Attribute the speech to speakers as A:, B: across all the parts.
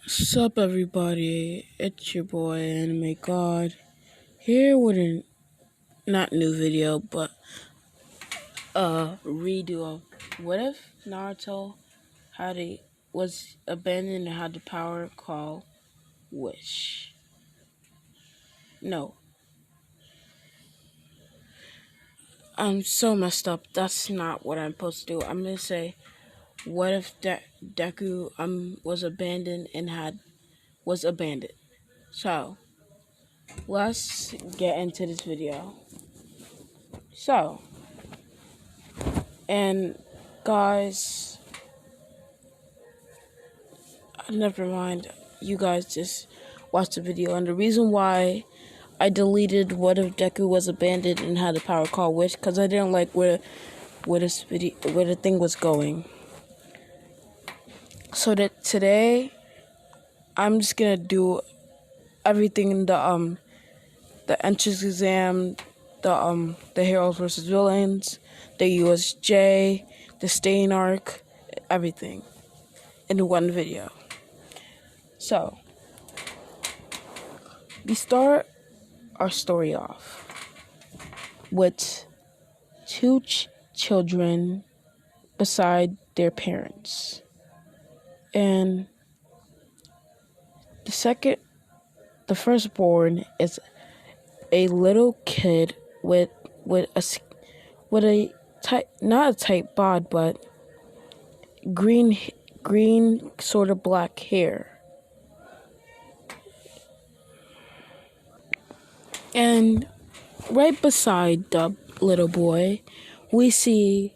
A: Sup everybody, it's your boy Anime God here with a not new video but a redo of what if Naruto was abandoned and had the power call Wish. No, I'm so messed up. That's not what I'm supposed to do. I'm gonna say what if Deku was abandoned and was abandoned. So let's get into this video. So and guys, never mind. You guys just watch the video. And the reason why I deleted what if Deku was abandoned and had the power call Wish, because I didn't like where the thing was going. So that today I'm just gonna do everything in the entrance exam, the heroes versus villains, the USJ, the Stain arc, everything in one video. So we start our story off with two children beside their parents, and the firstborn is a little kid with a tight, not a tight bod, but green sort of black hair. And right beside the little boy, we see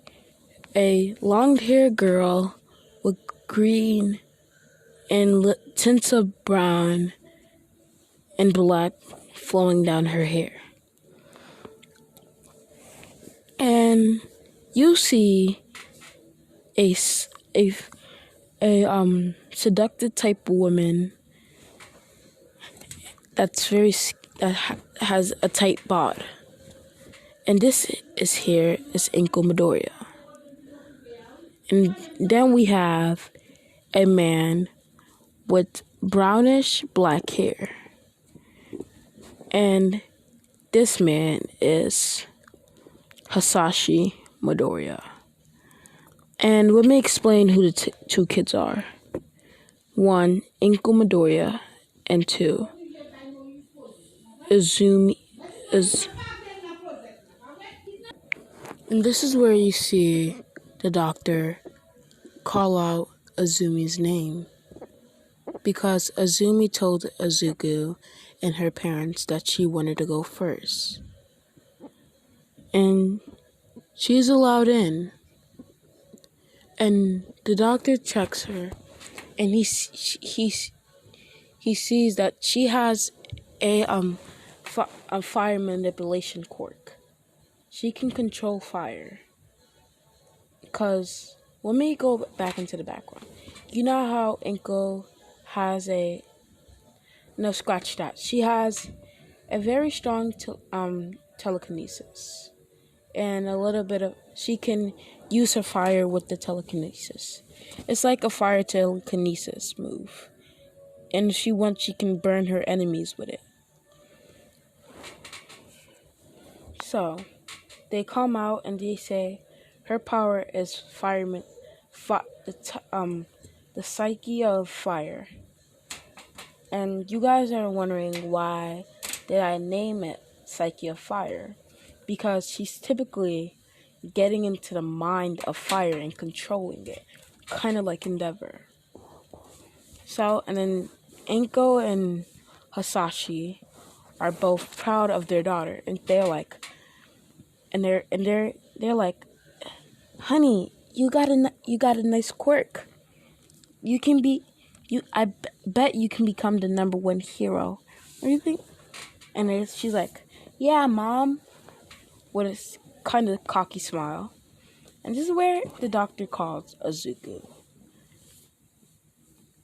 A: a long-haired girl with green and tints of brown and black flowing down her hair. And you see a seductive type woman that has a tight bod. And this is Inko Midoriya. And then we have a man with brownish black hair. And this man is Hasashi Midoriya. And let me explain who the two kids are. One, Inko Midoriya, and two, Izumi is. And this is where you see the doctor call out Azumi's name, because Azumi told Izuku and her parents that she wanted to go first. And she's allowed in. And the doctor checks her, and he sees that she has a fire manipulation quirk. She can control fire. Because let me go back into the background. You know how Inko has scratch that. She has a very strong telekinesis, and a little bit of, she can use her fire with the telekinesis. It's like a fire telekinesis move, and if she wants, she can burn her enemies with it. So they come out and they say her power is fireman, the psyche of fire. And you guys are wondering, why did I name it Psyche of Fire? Because she's typically getting into the mind of fire and controlling it, kind of like Endeavor. So, and then Inko and Hasashi are both proud of their daughter, and they're like, honey, you got a nice quirk. You can be. I bet you can become the #1 hero. What do you think? And she's like, yeah, Mom, with a kind of cocky smile. And this is where the doctor calls Izuku.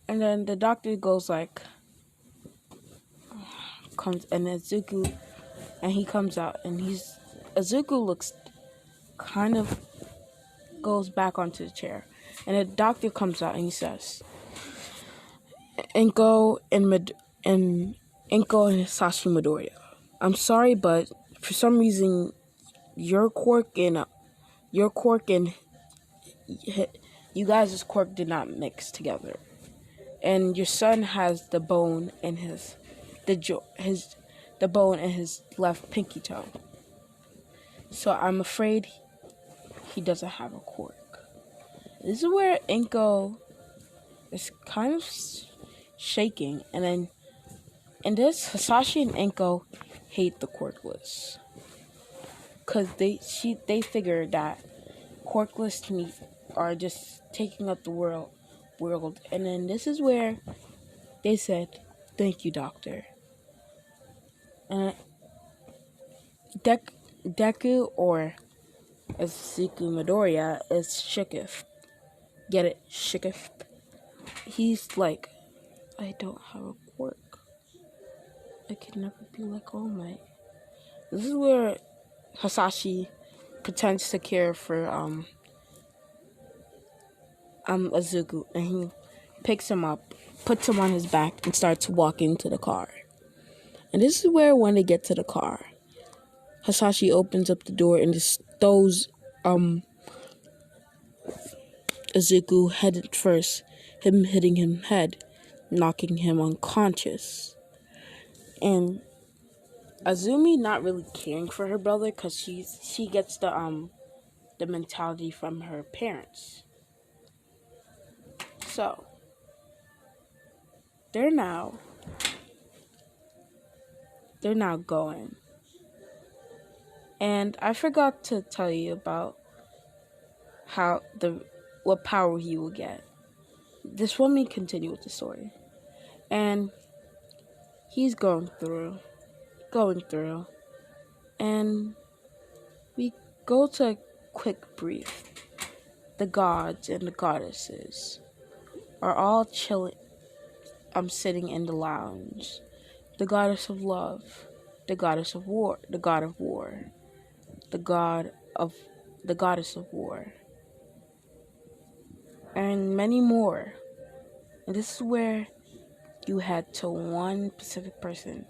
A: And then the doctor goes like, he comes out, and Izuku looks kind of, goes back onto the chair. And the doctor comes out and he says, Inko and Inko and Sashi Midoriya. I'm sorry, but for some reason your your quirk and you guys' quirk did not mix together. And your son has the bone in the bone in his left pinky toe. So I'm afraid he doesn't have a quirk. This is where Inko is kind of shaking, and then in this, Hisashi and Inko hate the quirkless because they figured that quirkless meat are just taking up the world, and then this is where they said, "Thank you, doctor." And Deku, or as Suku Midoriya, is Shikif. Get it? Shikif. He's like, I don't have a quirk. I can never be like All Might. This is where Hisashi pretends to care for Izuku, and he picks him up, puts him on his back, and starts walking to the car. And this is where, when they get to the car, Hisashi opens up the door and just throws Izuku head first, him hitting him head, knocking him unconscious. And Azumi not really caring for her brother because she gets the mentality from her parents. So they're now going. And I forgot to tell you about what power he will get. Just let me continue with the story. And he's going through. And we go to a quick brief. The gods and the goddesses are all chilling. I'm sitting in the lounge. The goddess of love, the goddess of war, the god of war, the goddess of war, and many more. And this is where you head to one specific person,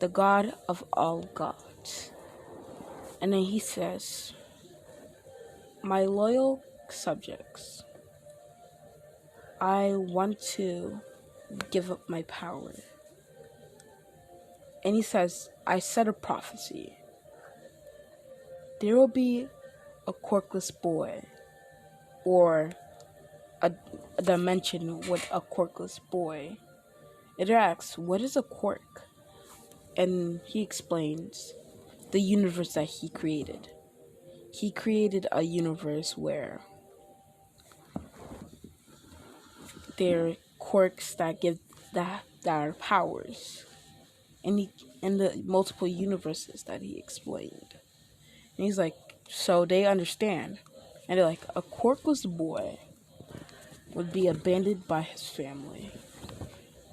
A: the god of all gods. And then he says, my loyal subjects, I want to give up my power. And he says, I said a prophecy. There will be a quirkless boy, or a dimension with a quirkless boy. It asks, what is a quirk? And he explains the universe that he created. He created a universe where there are quirks that are powers. And in the multiple universes that he explained. And he's like, so they understand. And they're like, a quirkless boy would be abandoned by his family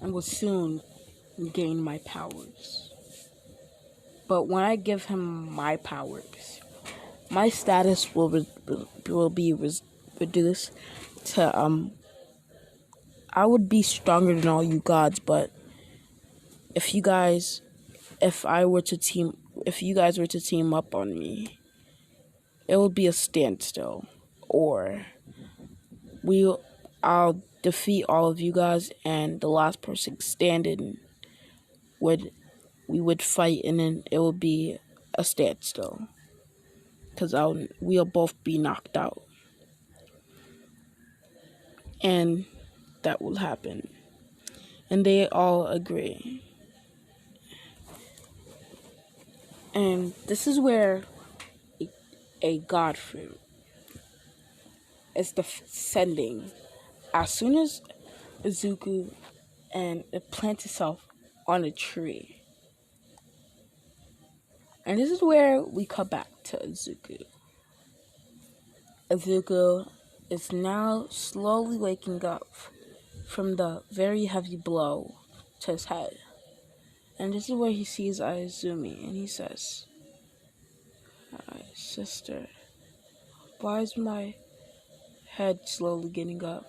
A: and will soon gain my powers. But when I give him my powers, my status will be reduced to I would be stronger than all you gods, but if you guys were to team up on me, it would be a standstill, or I'll defeat all of you guys, and the last person standing we would fight, and then it would be a standstill, because we'll both be knocked out, and that will happen, and they all agree. And this is where a god fruit is descending as soon as Izuku and it plants itself on a tree. And this is where we come back to Izuku. Izuku is now slowly waking up from the very heavy blow to his head. And this is where he sees Izumi, and he says, sister, why is my head slowly getting up?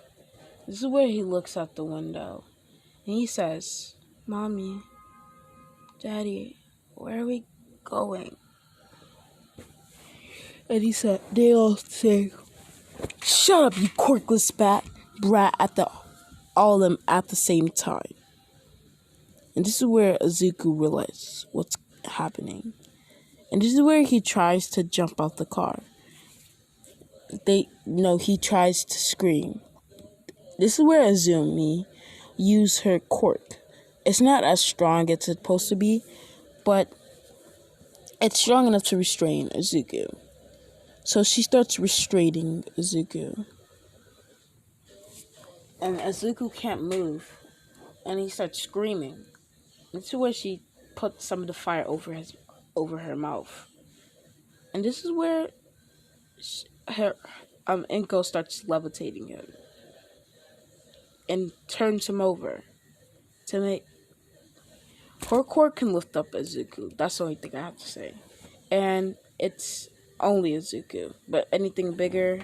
A: This is where he looks out the window, And he says, Mommy, Daddy, where are we going? And they all say, shut up, you quirkless brat, all of them at the same time. And this is where Izuku realizes what's happening. And this is where he tries to jump out the car. He tries to scream. This is where Azumi use her quirk. It's not as strong as it's supposed to be, but it's strong enough to restrain Izuku. So she starts restraining Izuku. And Izuku can't move. And he starts screaming. This is where she puts some of the fire over her mouth. And this is where her Inko starts levitating him. And turns him over. To make her core can lift up Izuku. That's the only thing I have to say. And it's only Izuku. But anything bigger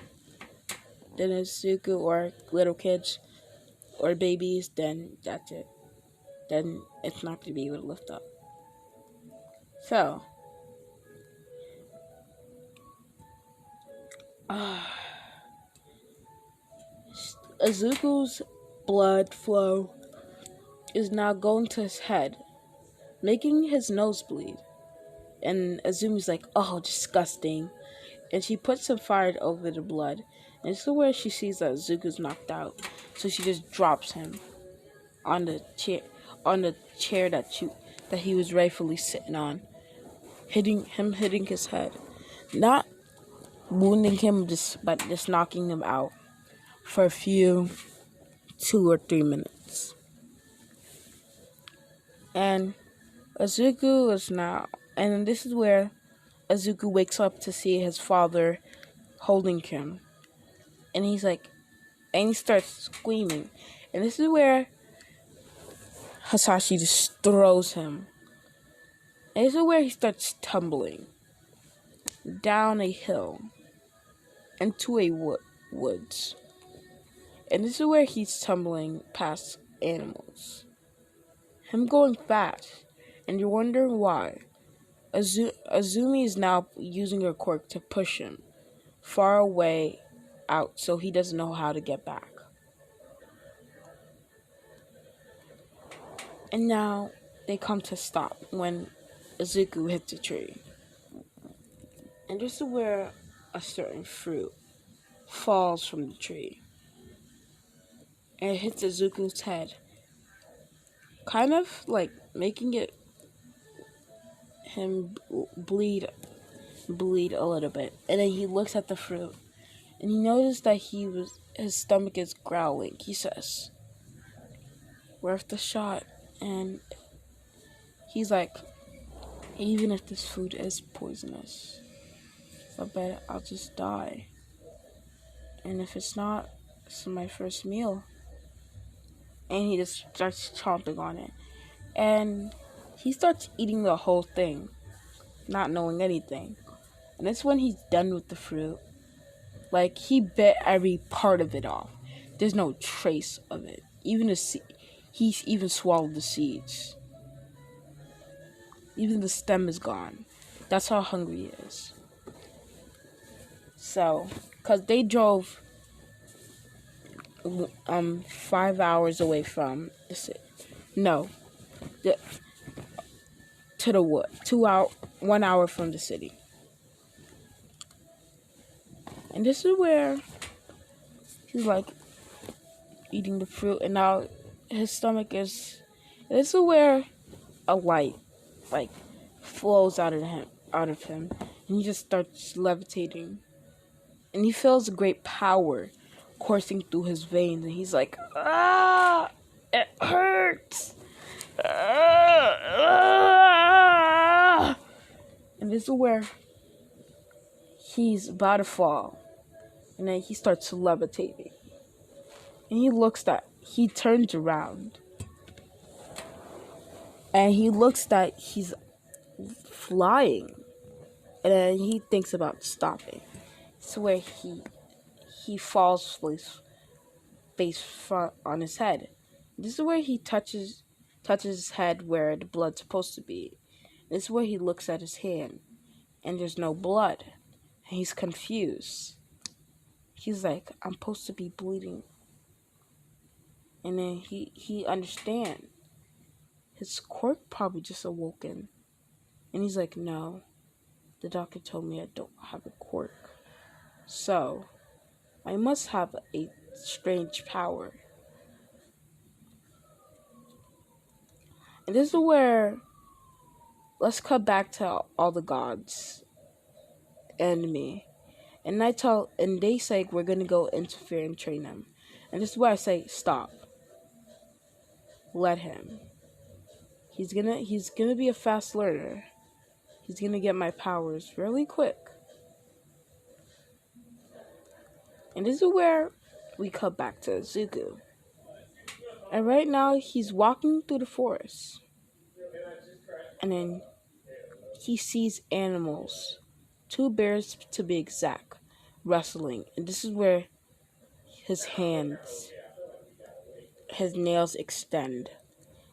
A: than Izuku or little kids or babies, then that's it. Then it's not going to be able to lift up. So, Izuku's blood flow is now going to his head, making his nose bleed. And Azumi's like, oh, disgusting. And she puts some fire over the blood. And this is where she sees that Izuku's knocked out. So she just drops him on the chair that he was rightfully sitting on, hitting his head. Not wounding him, but just knocking him out for a few 2 or 3 minutes. And Izuku is now, and this is where Izuku wakes up to see his father holding him. And he's like, and he starts screaming. And this is where Hasashi just throws him. And this is where he starts tumbling down a hill into a woods. And this is where he's tumbling past animals. Him going fast. And you're wondering why. Azumi is now using her quirk to push him far away out so he doesn't know how to get back. And now they come to stop when Izuku hits a tree. And this is where a certain fruit falls from the tree. And it hits Izuku's head. Kind of like making him bleed a little bit. And then he looks at the fruit. And he noticed that his stomach is growling. He says, worth the shot. And he's like, even if this food is poisonous, I bet I'll just die. And if it's not, it's my first meal. And he just starts chomping on it. And he starts eating the whole thing, not knowing anything. And that's when he's done with the fruit. Like, he bit every part of it off. There's no trace of it. He's even swallowed the seeds. Even the stem is gone. That's how hungry he is. So, because they drove 5 hours away from the city. No. To the wood. 1 hour from the city. And this is where he's like eating the fruit, and now his stomach is. This is where a light like flows out of him, and he just starts levitating, and he feels a great power coursing through his veins, and he's like, ah, it hurts. And this is where he's about to fall. And then he starts levitating. And he turns around. And he looks that he's flying. And then he thinks about stopping. It's where he falls face front on his head. This is where he touches his head where the blood's supposed to be. This is where he looks at his hand, and there's no blood. And he's confused. He's like, I'm supposed to be bleeding. And then he understand. His quirk probably just awoken. And he's like, no, the doctor told me I don't have a quirk. So, I must have a strange power. And this is where, let's cut back to all the gods and me. And they say we're gonna go interfere and train him. And this is where I say, stop. Let him. He's gonna be a fast learner. He's gonna get my powers really quick. And this is where we cut back to Zuko. And right now he's walking through the forest. And then he sees animals, 2 bears to be exact, wrestling. And this is where his nails extend.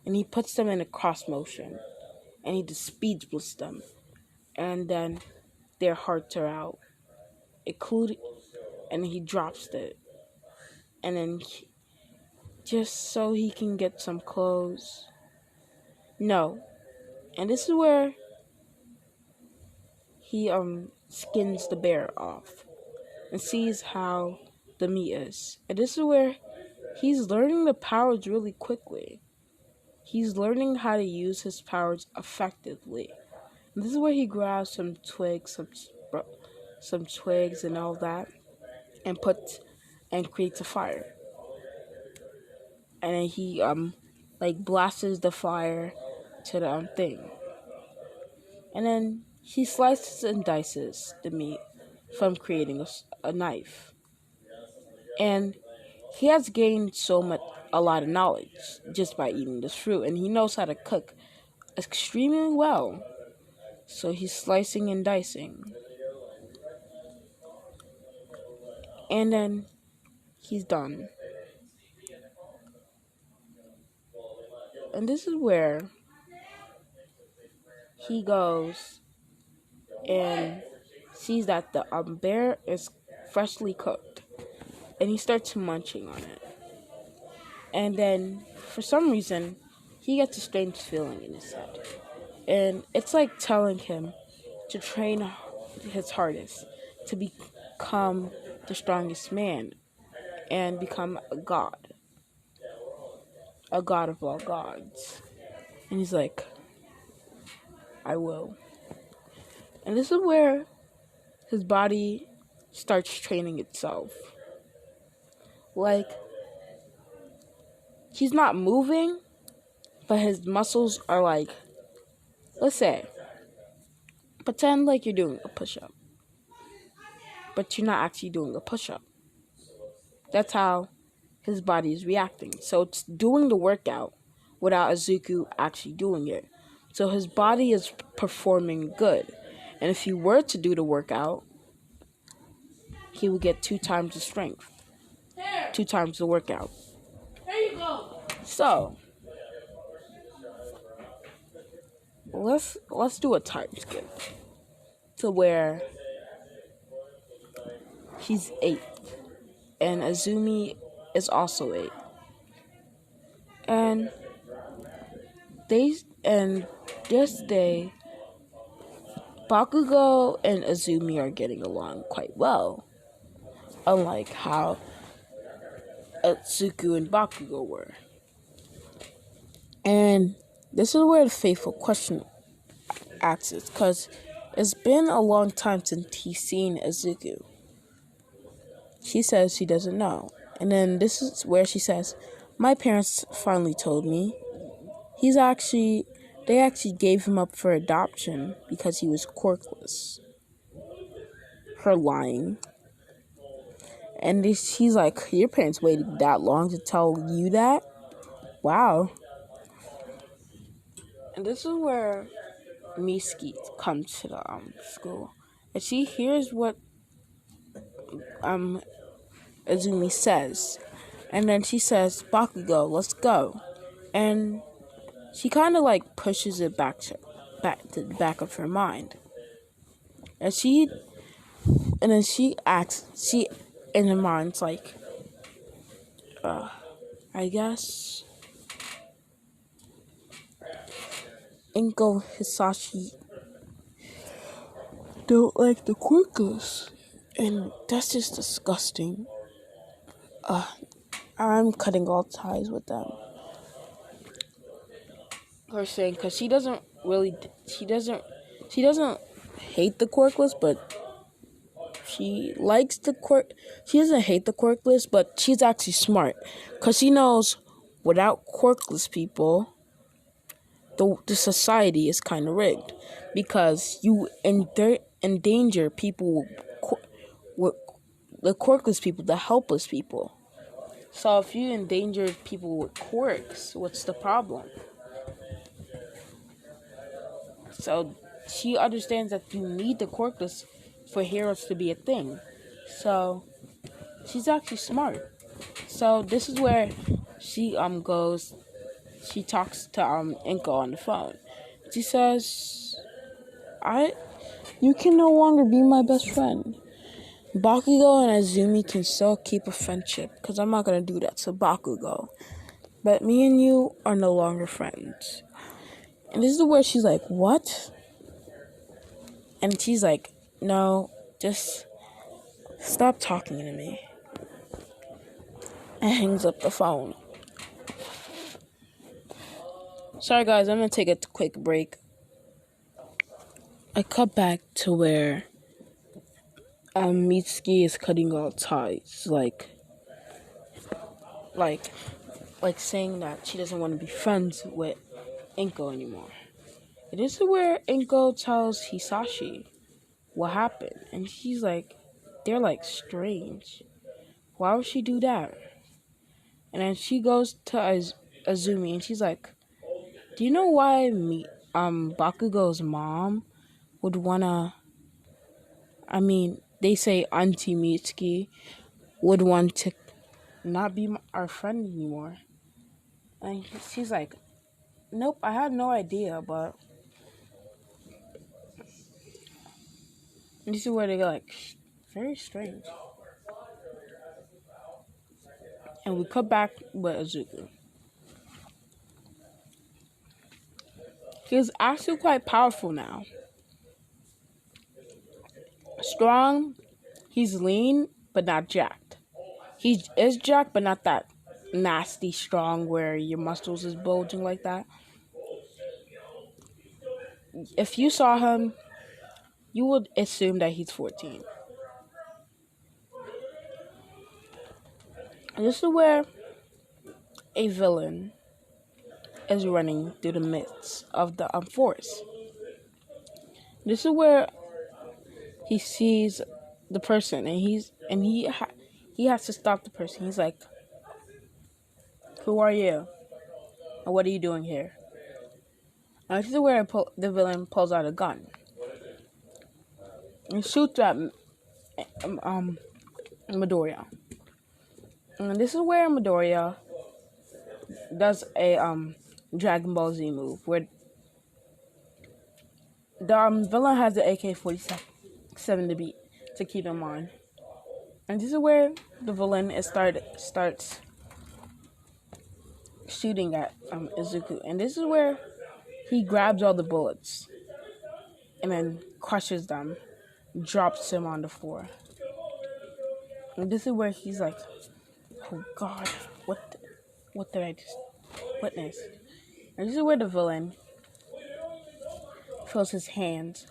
A: And he puts them in a cross motion. And he just speed splits them. And then their hearts are out. And he drops it. And then just so he can get some clothes. No. And this is where he skins the bear off and sees how the meat is. And this is where he's learning the powers really quickly. He's learning how to use his powers effectively. And this is where he grabs some twigs, some twigs and all that, and creates a fire. And then he blasts the fire to the thing. And then he slices and dices the meat from creating a knife. And he has gained a lot of knowledge just by eating this fruit. And he knows how to cook extremely well. So he's slicing and dicing. And then he's done. And this is where he goes and sees that the bear is freshly cooked. And he starts munching on it. And then, for some reason, he gets a strange feeling in his head. And it's like telling him to train his hardest to become the strongest man and become a god of all gods. And he's like, I will. And this is where his body starts training itself. Like, he's not moving, but his muscles are like, let's say, pretend like you're doing a push-up, but you're not actually doing a push-up. That's how his body is reacting. So it's doing the workout without Izuku actually doing it. So his body is performing good. And if he were to do the workout, he would get 2 times the strength. 2 times the workout. There you go. So let's do a time skip to where he's 8 and Azumi is also 8. And this day Bakugo and Azumi are getting along quite well. Unlike how Atsuku and Bakugo were. And this is where the fateful question asks, because it's been a long time since he's seen Izuku. She says she doesn't know. And then this is where she says, my parents finally told me. They actually gave him up for adoption because he was quirkless. Her lying. And he's like, your parents waited that long to tell you that? Wow. And this is where Miski comes to the school. And she hears what Azumi says. And then she says, Bakugo, let's go. And she kind of like pushes it back to the back of her mind. And then she acts, she in her mind's like, I guess Inko Hisashi don't like the quirkless. And that's just disgusting. I'm cutting all ties with them. Her saying, because she doesn't hate the quirkless, but she likes the quirk. She doesn't hate the quirkless, but she's actually smart, because she knows without quirkless people, the society is kind of rigged, because you endanger people with the quirkless people, the helpless people. So if you endanger people with quirks, what's the problem? So she understands that you need the quirkless for heroes to be a thing. So she's actually smart. So this is where she goes. She talks to Inko on the phone. She says, you can no longer be my best friend. Bakugo and Azumi can still keep a friendship, because I'm not gonna do that to Bakugo. But me and you are no longer friends. And this is where she's like, what? And she's like, no, just stop talking to me. And hangs up the phone. Sorry guys, I'm gonna take a quick break. I cut back to where Mitsuki is cutting all ties, like saying that she doesn't want to be friends with Inko anymore. It is where Inko tells Hisashi what happened, and she's like, they're like strange. Why would she do that? And then she goes to Azumi, and she's like, do you know why Bakugo's mom would wanna? I mean, they say Auntie Mitsuki would want to not be our friend anymore. And she's like, nope, I had no idea, but this is where they go like, very strange. And we cut back with Izuku. He's actually quite powerful now. Strong, he's lean, but not jacked. He is jacked, but not that nasty strong where your muscles is bulging like that. If you saw him, you would assume that he's 14. And this is where a villain is running through the midst of the forest. This is where he sees the person, and he has to stop the person. He's like, "Who are you? And what are you doing here?" And this is where the villain pulls out a gun and shoots at Midoriya. And this is where Midoriya does a Dragon Ball Z move where the villain has the AK-47 to keep in mind. And this is where the villain starts shooting at Izuku. And this is where he grabs all the bullets and then crushes them, drops him on the floor. And this is where he's like, oh God, what did I just witness? And this is where the villain feels his hands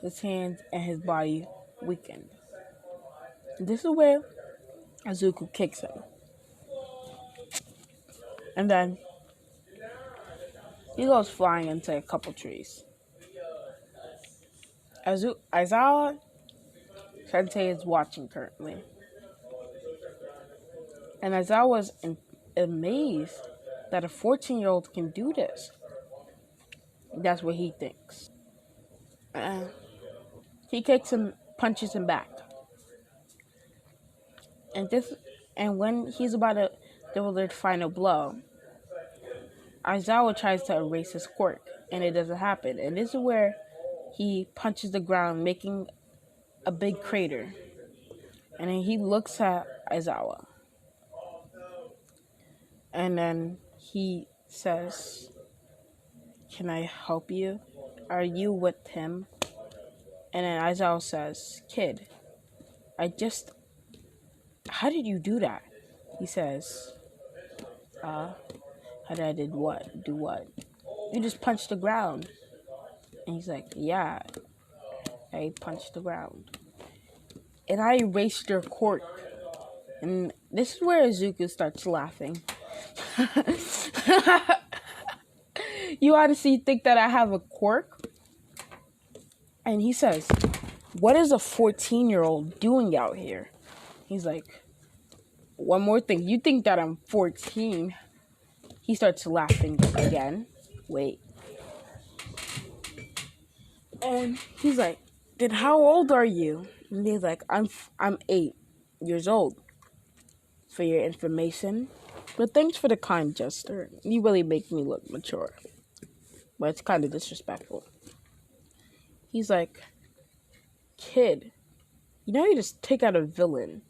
A: and his body weakened. And this is where Izuku kicks him. And then he goes flying into a couple trees. Aizawa Sensei is watching currently. And Aizawa was amazed that a 14-year-old can do this. That's what he thinks. He kicks him, punches him back. And And when he's about to deliver the final blow, Aizawa tries to erase his quirk, and it doesn't happen. And this is where he punches the ground, making a big crater. And then he looks at Aizawa. And then he says, "Can I help you? Are you with him?" And then Aizawa says, "Kid, how did you do that?" He says, how did I did what? Do what? You just punched the ground. And he's like, "Yeah, I punched the ground. And I erased your quirk." And this is where Izuku starts laughing. "You honestly think that I have a quirk?" And he says, "What is a 14-year-old doing out here?" He's like, "One more thing. You think that I'm 14? He starts laughing again. Wait. And he's like, "Then how old are you?" And he's like, I'm 8 years old. For your information. But thanks for the kind gesture. You really make me look mature. But it's kind of disrespectful." He's like, "Kid, you know you just take out a villain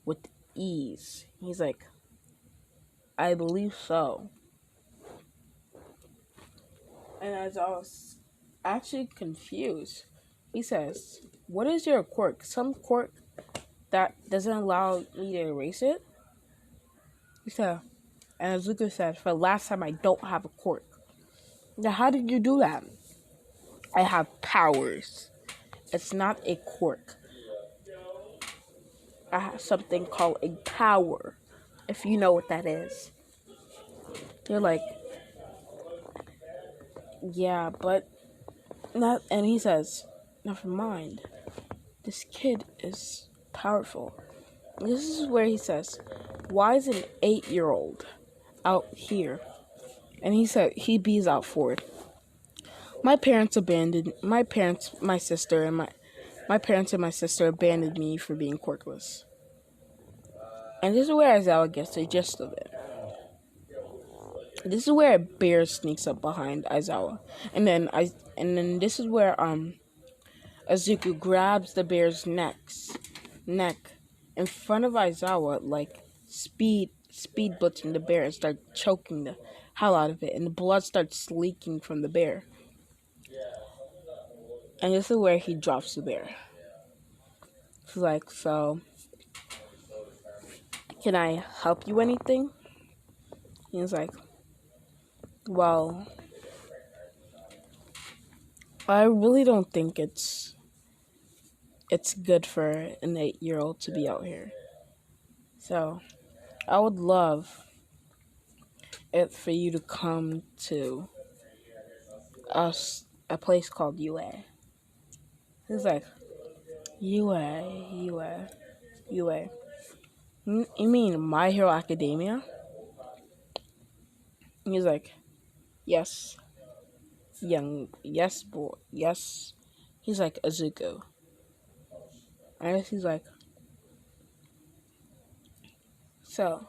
A: with ease." He's like, "I believe so." And as I was actually confused, he says, "What is your quirk? Some quirk that doesn't allow me to erase it?" He said, and Azuka said, "For the last time, I don't have a quirk." Now, how did you do that? "I have powers. It's not a quirk. I have something called a power, if you know what that is." You're like, "Yeah, but not." And he says, "Never mind. This kid is powerful." And this is where he says, "Why is an 8-year-old out here?" And he said he bees out for it. My parents and my sister abandoned me for being quirkless." And this is where Aizawa gets the gist of it. This is where a bear sneaks up behind Aizawa. And then this is where Azuku grabs the bear's neck in front of Aizawa, like speed blitzing the bear and start choking the hell out of it, and the blood starts leaking from the bear. And this is where he drops the bear. He's like, "So, can I help you anything?" He's like, "Well, I really don't think it's good for an 8-year-old to be out here. So, I would love it for you to come to a place called UA." He's like, UA. You mean My Hero Academia?" He's like, "Yes, yes, boy, yes." He's like, "Azuko." And he's like, "So,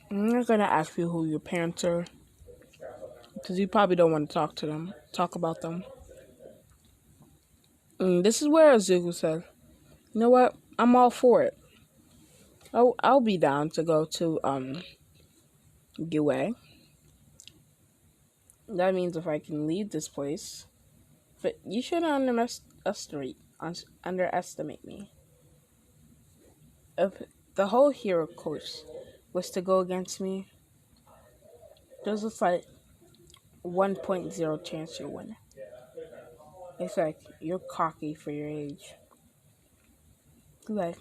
A: I'm not gonna ask you who your parents are, because you probably don't want to talk about them." And this is where Azuko said, "You know what? I'm all for it. I'll be down to go to UA. That means if I can leave this place. But you shouldn't underestimate me. If the whole hero course was to go against me, there's just like 1.0 chance you'll win." It's like, "You're cocky for your age." Like,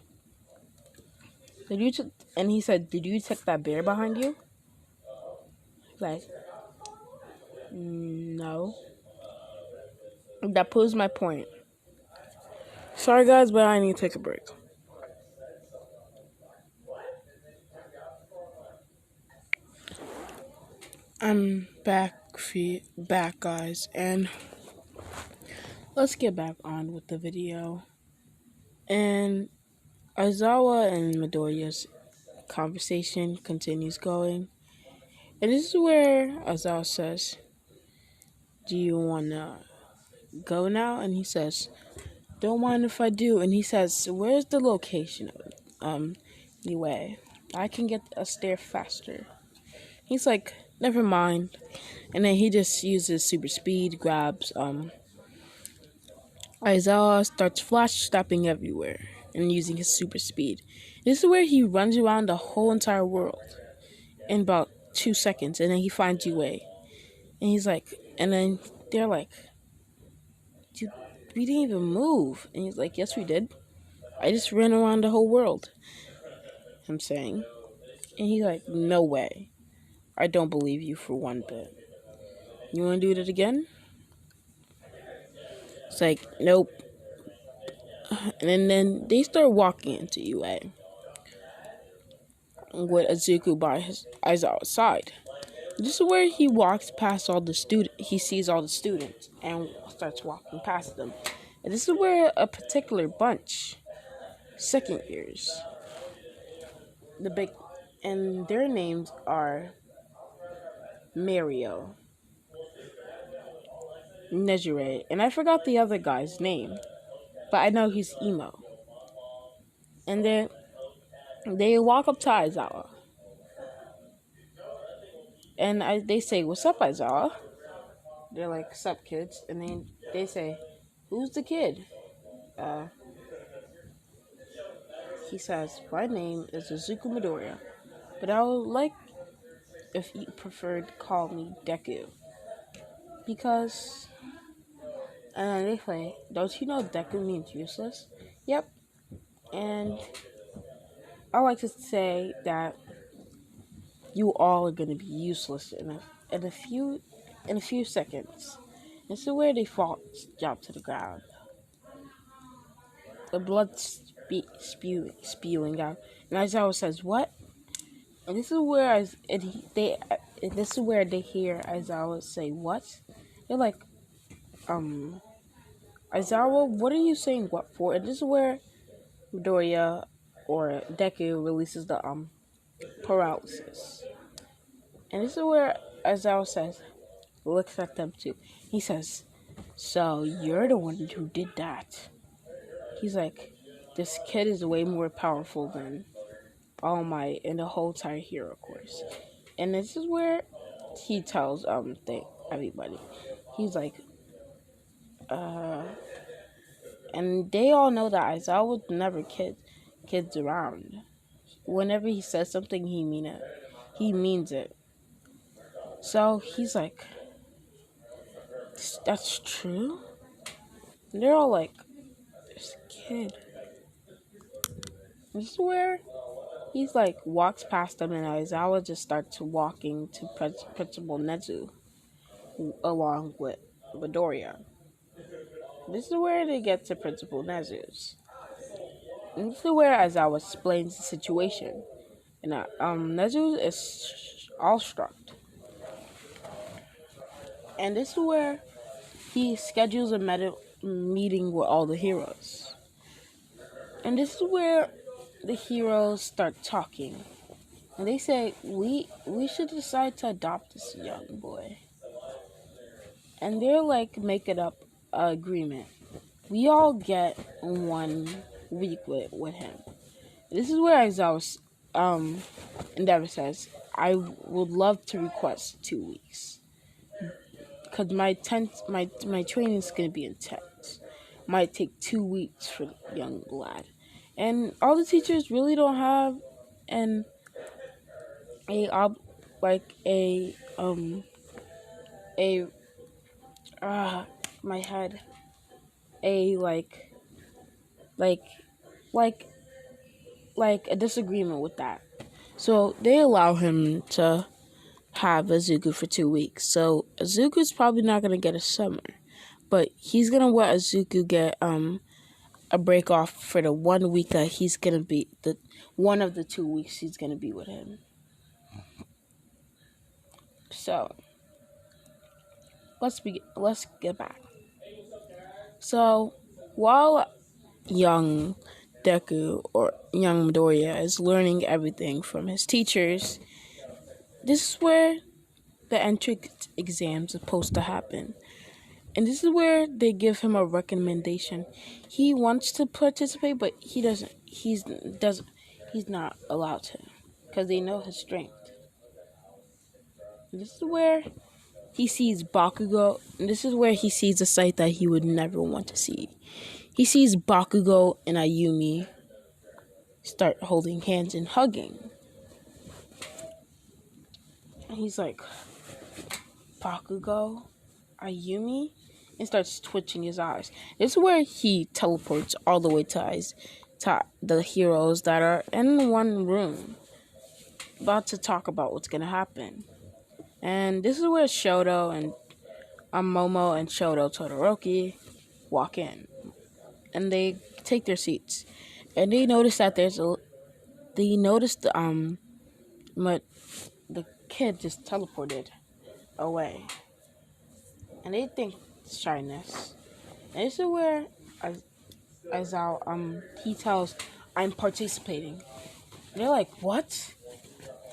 A: and he said, "Did you take that bear behind you?" Like, "No." That proves my point. Sorry guys, but I need to take a break. I'm back guys, and let's get back on with the video. And Aizawa and Midoriya's conversation continues going. And this is where Aizawa says, "Do you want to go now?" And he says, "Don't mind if I do." And he says, "Where's the location of it?" Anyway, I can get us there faster. He's like, "Never mind." And then he just uses super speed, grabs Aizawa, starts flash stopping everywhere and using his super speed. This is where he runs around the whole entire world in about 2 seconds, and then he finds Yue. And he's like, and then they're like, "Dude, we didn't even move." And he's like, "Yes, we did. I just ran around the whole world." I'm saying. And he's like, "No way. I don't believe you for one bit. You want to do it again?" It's like, "Nope." And then they start walking into UA with Izuku by his Aizawa's side. This is where he walks past all the he sees all the students and starts walking past them. And this is where a particular bunch, second years, the big, and their names are Mario, Nejire, and I forgot the other guy's name, but I know he's emo. And then they walk up to Aizawa, and they say, "What's up, Aizawa?" They're like, "Sup, kids?" And then they say, "Who's the kid?" Uh, he says, "My name is Izuku Midoriya, but I would like if you preferred to call me Deku. Because," and they say, "Don't you know Deku means useless?" Yep. And I like to say that you all are going to be useless in a few in a few seconds. This is where they fall, drop to the ground. The blood spewing out. And Aizawa says, "What?" And this is where this is where they hear Aizawa say, "What?" They're like, "Aizawa, what are you saying what for?" And this is where Midoriya or Deku releases the paralysis. And this is where Aizawa says, looks at them too. He says, "So you're the one who did that." He's like, "This kid is way more powerful than All Might and the whole entire hero course." And this is where he tells everybody. He's like, and they all know that Aizawa would never kid kids around. Whenever he says something, he mean it. He means it. So he's like, "That's true?" And they're all like, "This kid." This is where he's like walks past them, and Aizawa just starts walking to Principal Nezu along with Midoriya. This is where they get to Principal Nezu's. And this is where Aizawa explains the situation. And Nezu is awestruck. And this is where he schedules a meeting with all the heroes. And this is where the heroes start talking. And they say, we should decide to adopt this young boy. And they're like making up an agreement. We all get 1 week with him. This is where Aizawa Endeavor says, "I would love to request 2 weeks. Because my training is gonna be intense. Might take 2 weeks for the young lad." And all the teachers really don't have an a like a my head a like like like a disagreement with that. So they allow him to have Izuku for 2 weeks. So Izuku's probably not gonna get a summer, but he's gonna let Izuku get a break off for the 1 week that he's gonna be the one of the 2 weeks he's gonna be with him. So let's get back. So while young Deku, or young Midoriya, is learning everything from his teachers. This is where the entrance exam is supposed to happen. And this is where they give him a recommendation. He wants to participate, but he doesn't. He's not allowed to, because they know his strength. And this is where he sees Bakugo. And this is where he sees a sight that he would never want to see. He sees Bakugo and Ayumi start holding hands and hugging. And he's like, Bakugo, Ayumi, and starts twitching his eyes. This is where he teleports all the way to the heroes that are in one room, about to talk about what's gonna happen. And this is where Shoto and Momo and Shoto Todoroki walk in, and they take their seats, and they notice that the kid just teleported away, and they think it's shyness. And this is where Aizawa he tells, I'm participating. And they're like, what?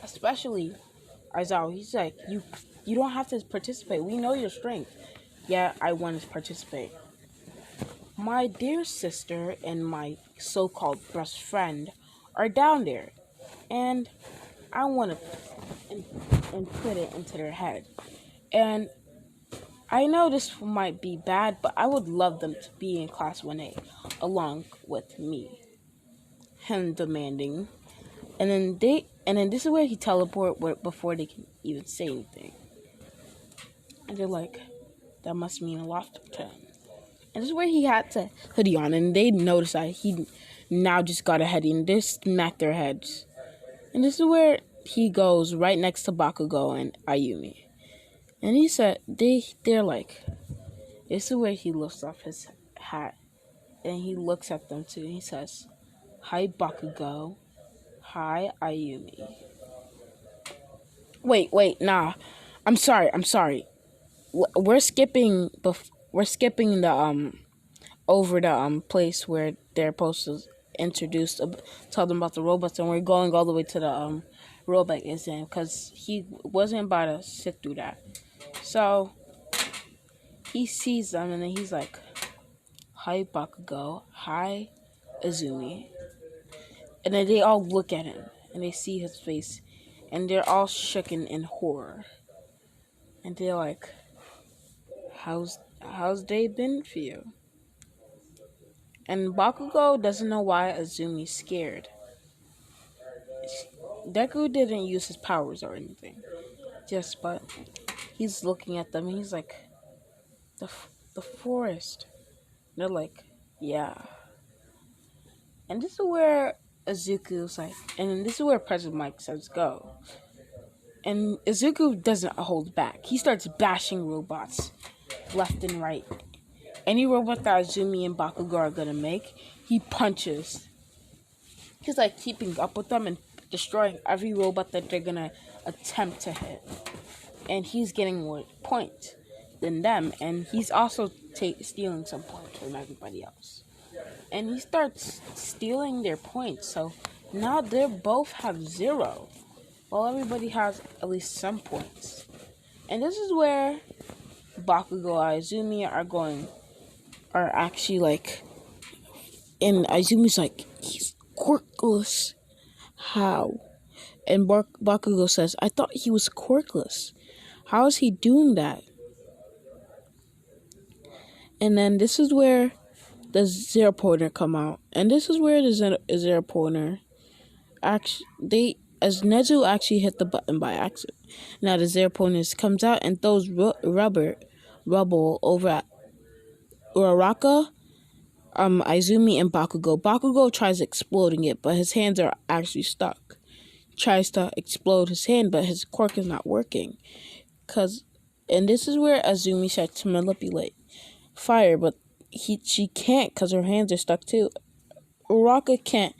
A: Especially Aizawa, he's like, you don't have to participate. We know your strength. Yeah, I want to participate. My dear sister and my so-called best friend are down there, and I want to and put it into their head. And I know this might be bad, but I would love them to be in Class 1A along with me. Him demanding. And then this is where he teleport before they can even say anything. And they're like, that must mean a lot to him. And this is where he had to hoodie on, and they notice that he now just got a hoodie, and they smack their heads. And this is where he goes right next to Bakugo and Ayumi. And he said, they're like, this is where he lifts off his hat, and he looks at them too, and he says, hi Bakugo, hi Ayumi. Wait, nah, I'm sorry. We're skipping the over the place where they're supposed to introduce, tell them about the robots, and we're going all the way to the robot exam, because he wasn't about to sit through that. So he sees them, and then he's like, hi Bakugo, hi Izumi. And then they all look at him, and they see his face, and they're all shooken in horror. And they're like, how's day been for you? And Bakugo doesn't know why Izumi's scared. Deku didn't use his powers or anything, but he's looking at them, and he's like, the forest. And they're like, yeah. And this is where Izuku's like, and this is where President Mike says go. And Izuku doesn't hold back. He starts bashing robots left and right. Any robot that Izumi and Bakugo are gonna make, he punches. He's like keeping up with them and destroying every robot that they're gonna attempt to hit. And he's getting more points than them, and he's also stealing some points from everybody else. And he starts stealing their points, so now they both have 0, while everybody has at least some points. And this is where Bakugo and Izumi are actually like, and Izumi's like, he's quirkless. How? And Bakugo says, I thought he was quirkless. How is he doing that? And then this is where the Zero Pointer come out. And this is where the Zero Pointer as Nezu actually hit the button by accident. Now the Zero Pointer comes out and throws rubble over at Uraraka, Izumi, and Bakugo. Bakugo tries exploding it, but his hands are actually stuck. Tries to explode his hand, but his quirk is not working. And this is where Izumi starts to manipulate fire, but she can't because her hands are stuck too. Uraraka can't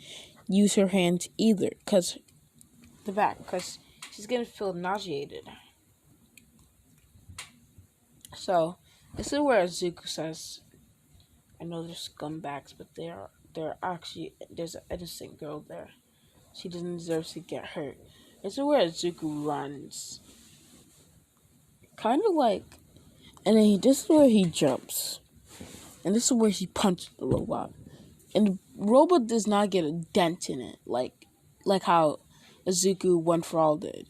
A: use her hands either because she's gonna feel nauseated. So this is where Izuku says, I know they're scumbags, but there's an innocent girl there. She doesn't deserve to get hurt. This is where Zuko runs, kind of like, and then this is where he jumps, and this is where he punches the robot, and the robot does not get a dent in it, like how Zuko One for All did.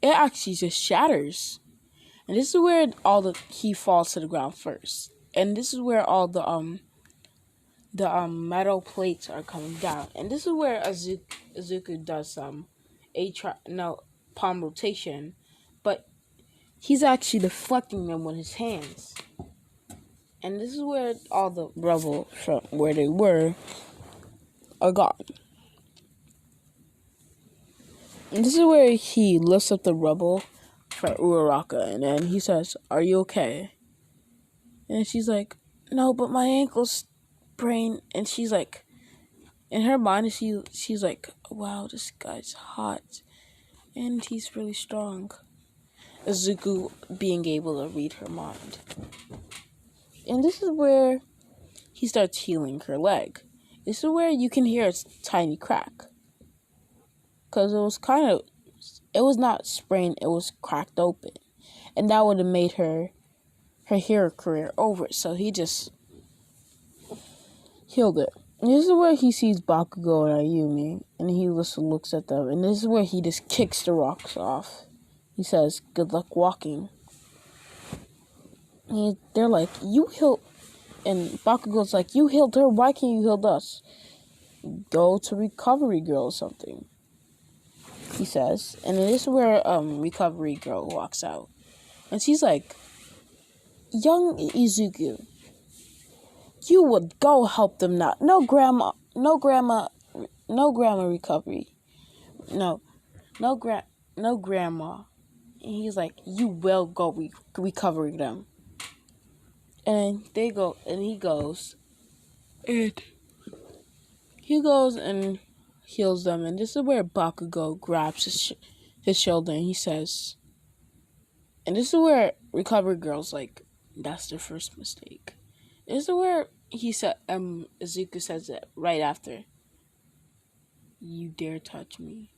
A: It actually just shatters, and this is where he falls to the ground first, and this is where all the metal plates are coming down, and this is where Azuku does palm rotation, but he's actually deflecting them with his hands, and this is where all the rubble from where they were are gone. And this is where he lifts up the rubble for Uraraka, and then he says, "Are you okay?" And she's like, "No, but my ankle's sprained." And she's like, in her mind, she's like, "Wow, this guy's hot, and he's really strong." Izuku being able to read her mind, and this is where he starts healing her leg. This is where you can hear a tiny crack, because it was not sprained, it was cracked open, and that would have made her hero career over. So he just healed it. And this is where he sees Bakugo and Ayumi, and he just looks at them, and this is where he just kicks the rocks off. He says, "Good luck walking." And they're like, "You healed," and Bakugo's like, "You healed her, why can't you heal us? Go to Recovery Girl or something," he says. And this is where Recovery Girl walks out, and she's like, "Young Izuku, you would go help them now. No grandma recovery. No grandma." And he's like, "You will go recover them." And they go, and he goes and heals them. And this is where Bakugo grabs his shoulder, and he says, and this is where Recovery Girl's like, "That's their first mistake." This is where he said, Izuku says it right after, "You dare touch me.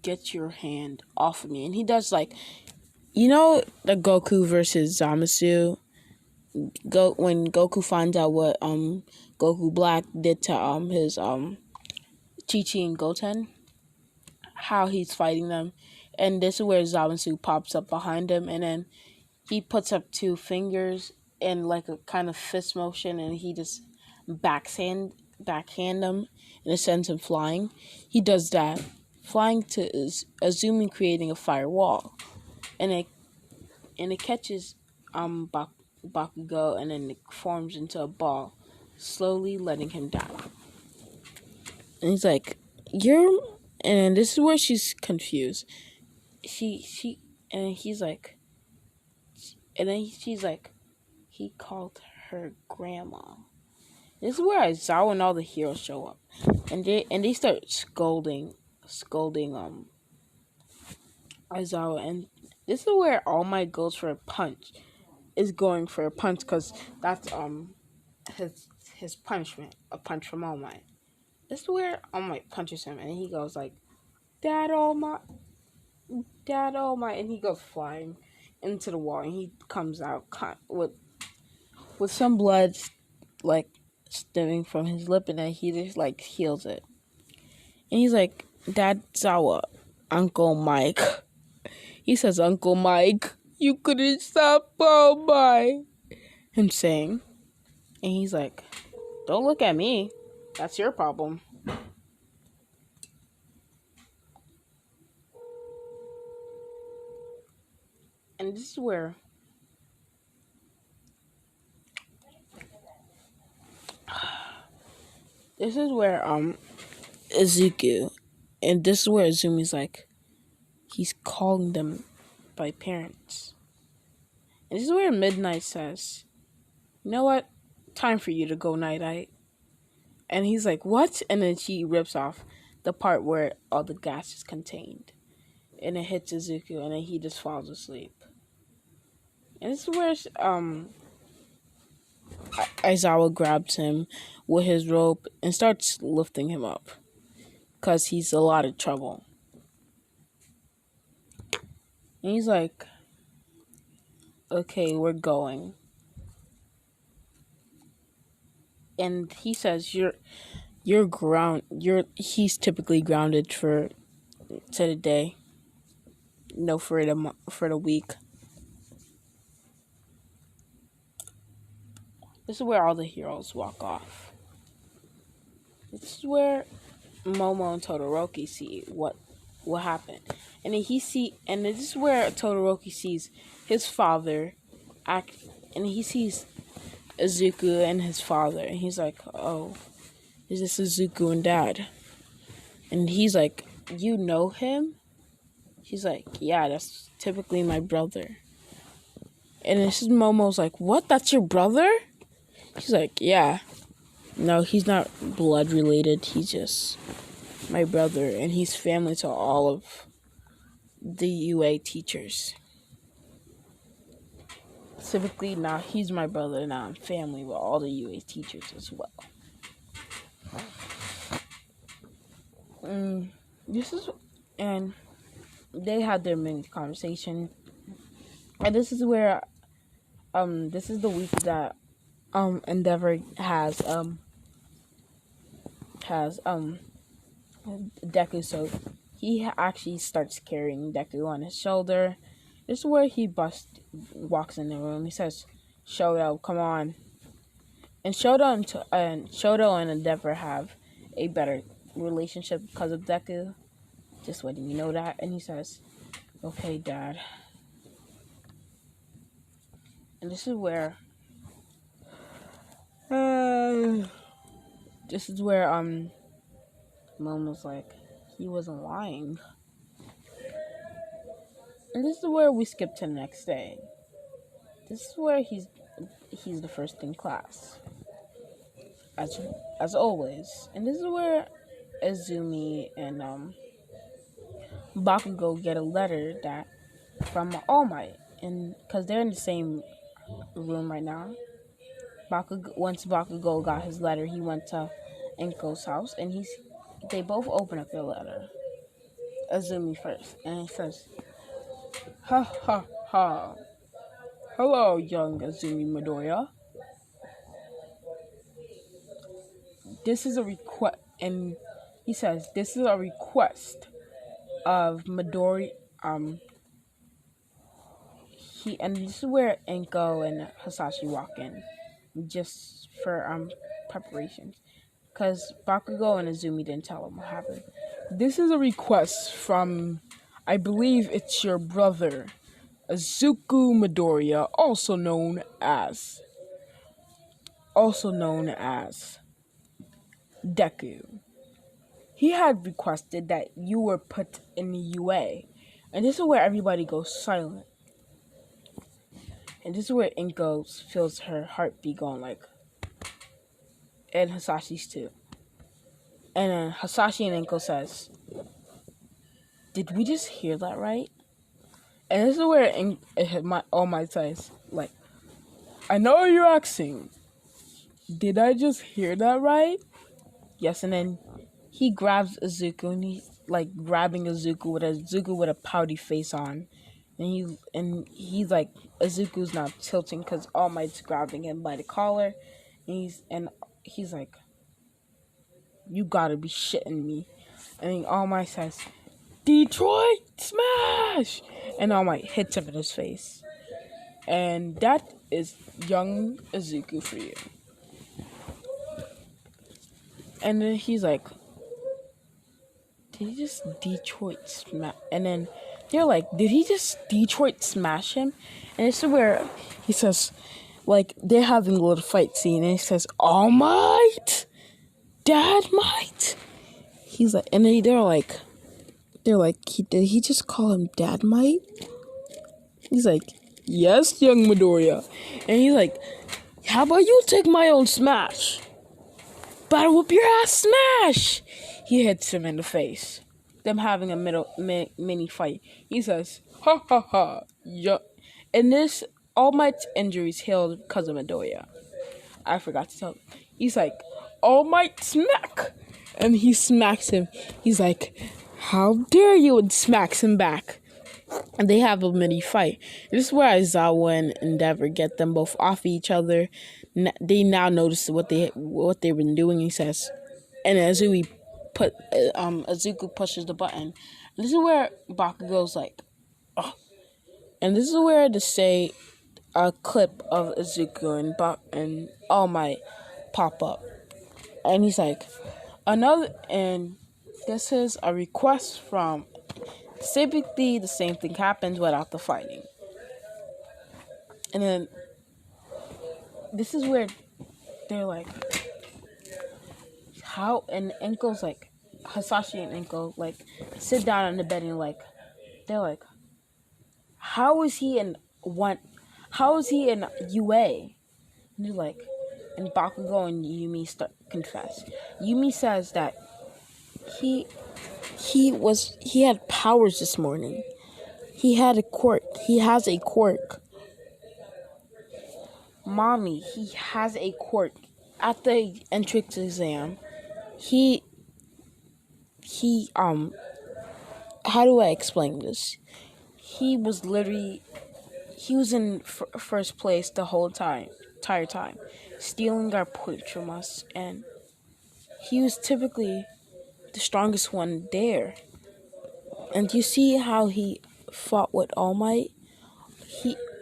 A: Get your hand off of me." And he does like, you know, the Goku versus Zamasu. When Goku finds out what Goku Black did to his Chi-Chi and Goten, how he's fighting them, and this is where Zamasu pops up behind him, and then he puts up two fingers in like a kind of fist motion, and he just backhand him, and it sends him flying. He does that, flying to Azumi, creating a firewall, and it catches Bakugo, and then it forms into a ball, slowly letting him down. And he's like, "You're," and this is where she's confused. And he's like, and then she's like, he called her grandma. This is where Aizawa and all the heroes show up, and they start scolding Aizawa, and this is where All Might goes for a punch. Is going for a punch because that's his punishment, a punch from All Might. This is where All Might punches him, and he goes like, Dad All Might," and he goes flying into the wall, and he comes out with some blood like stemming from his lip, and then he just like heals it. And he's like, "Dad Zawa, Uncle Mike." He says, "Uncle Mike, you couldn't stop All Might," him saying. And he's like, "Don't look at me. That's your problem." And this is where Izuku, and this is where Azumi's like, he's calling them by parents. And this is where Midnight says, "You know what? Time for you to go night-night." And he's like, "What?" And then she rips off the part where all the gas is contained. And it hits Izuku, and then he just falls asleep. And this is where Aizawa grabs him with his rope and starts lifting him up because he's a lot of trouble. And he's like, "Okay, we're going." And he says, "You're ground. You're." He's typically grounded to the day, no, for the week. This is where all the heroes walk off. This is where Momo and Todoroki see what happened, and then and this is where Todoroki sees his father act, and he sees Izuku and his father, and he's like, "Oh, is this Izuku and Dad?" And he's like, "You know him?" She's like, "Yeah, that's typically my brother." And this is Momo's like, "What? That's your brother?" She's like, "Yeah. No, he's not blood related. He's just my brother, and he's family to all of the UA teachers. Specifically, now he's my brother, now I'm family with all the UA teachers as well." This is, and they had their mini conversation, and this is where, this is the week that, Endeavor has Deku, so he actually starts carrying Deku on his shoulder. This is where he walks in the room. He says, "Shoto, come on." And Shoto and Endeavor have a better relationship because of Deku. Just letting you know that. And he says, "Okay, Dad." And this is where Momo's like, he wasn't lying. And this is where we skip to the next day. This is where he's the first in class, as always. And this is where Izumi and Bakugo get a letter from All Might, and because they're in the same room right now. Once Bakugo got his letter, he went to Enko's house, and they both open up their letter. Izumi first, and he says, "Ha ha ha. Hello, young Izumi Midoriya. This is a request," and he says, "This is a request of Midori." And this is where Enko and Hasashi walk in, just for preparations, because Bakugo and Izumi didn't tell him what happened. "This is a request from, I believe it's your brother, Izuku Midoriya, also known as Deku. He had requested that you were put in the UA." And this is where everybody goes silent. And this is where Inko feels her heartbeat going like, and Hasashi's too. And then Hasashi and Inko says, "Did we just hear that right?" And this is where All Might says, like, "I know you're asking, did I just hear that right?" Yes, and then he grabs Izuku, and he's like grabbing Izuku with a pouty face on. And he's like, Izuku's now tilting because All Might's grabbing him by the collar. And he's like, "You gotta be shitting me." And then All Might says, "Detroit Smash!" And All Might hits him in his face. And that is young Izuku for you. And then he's like, "Did he just Detroit smash?" And then they're like, "Did he just Detroit smash him?" And this is where he says, like, they're having a little fight scene, and he says, "All Might? Dad Might?" He's like, and they're like, did he just call him Dad Might? He's like, "Yes, young Midoriya." And he's like, "How about you take my own smash? Battle whoop your ass smash!" He hits him in the face. Them having a mini fight. He says, "Ha ha ha." Yeah. And this, All Might's injuries healed because of Midoriya. I forgot to tell him. He's like, All Might smack! And he smacks him. He's like, How dare you? And smacks him back. And they have a mini fight. This is where Aizawa and Endeavor get them both off each other. They now notice what they've been doing. He says, and Azuku pushes the button. This is where Bakugo's like, oh. And this is where to say a clip of Azuku and All Might pop up. And he's like, and this is a request from. Typically, the same thing happens without the fighting. And then, this is where they're like, how? And Enko's like, Hasashi and Enko, like, sit down on the bed and, like, they're like, how is he in UA? And they're like, and Bakugo and Yumi confess. Yumi says that he had powers this morning. He had a quirk. He has a quirk. Mommy, he has a quirk. At the entrance exam, he how do I explain this? He was in first place the whole entire time, stealing our points from us, and he was typically the strongest one there. And you see how he fought with All Might?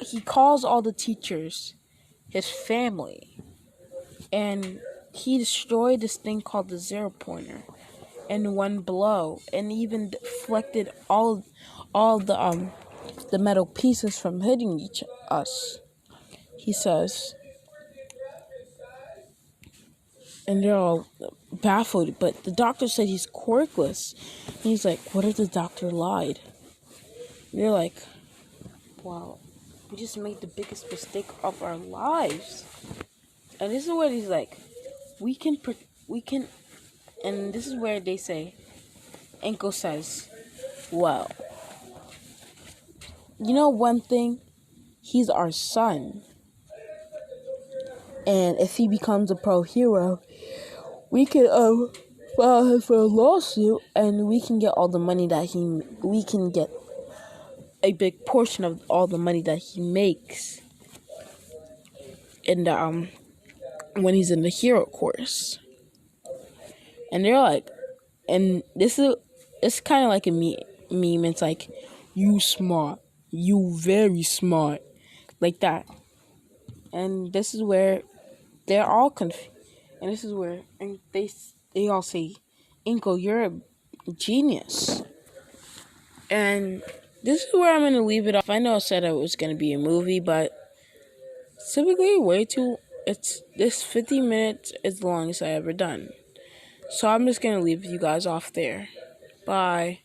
A: He calls all the teachers his family. And he destroyed this thing called the Zero Pointer in one blow, and even deflected all the metal pieces from hitting us. He says, and they're all baffled, but the doctor said he's quirkless. And he's like, what if the doctor lied? And they're like, wow, we just made the biggest mistake of our lives. And this is where he's like, we can, and this is where they say, Enko says, well, you know one thing? He's our son. And if he becomes a pro hero, we can file him for a lawsuit, and we can get all the money we can get a big portion of all the money that he makes in the when he's in the hero course. And they're like, and it's kind of like a meme. It's like, you smart, you very smart, like that. And this is where they're all confused. And this is where they all say, Inko, you're a genius. And this is where I'm going to leave it off. I know I said it was going to be a movie, but typically this 50 minutes is the longest I ever done. So I'm just going to leave you guys off there. Bye.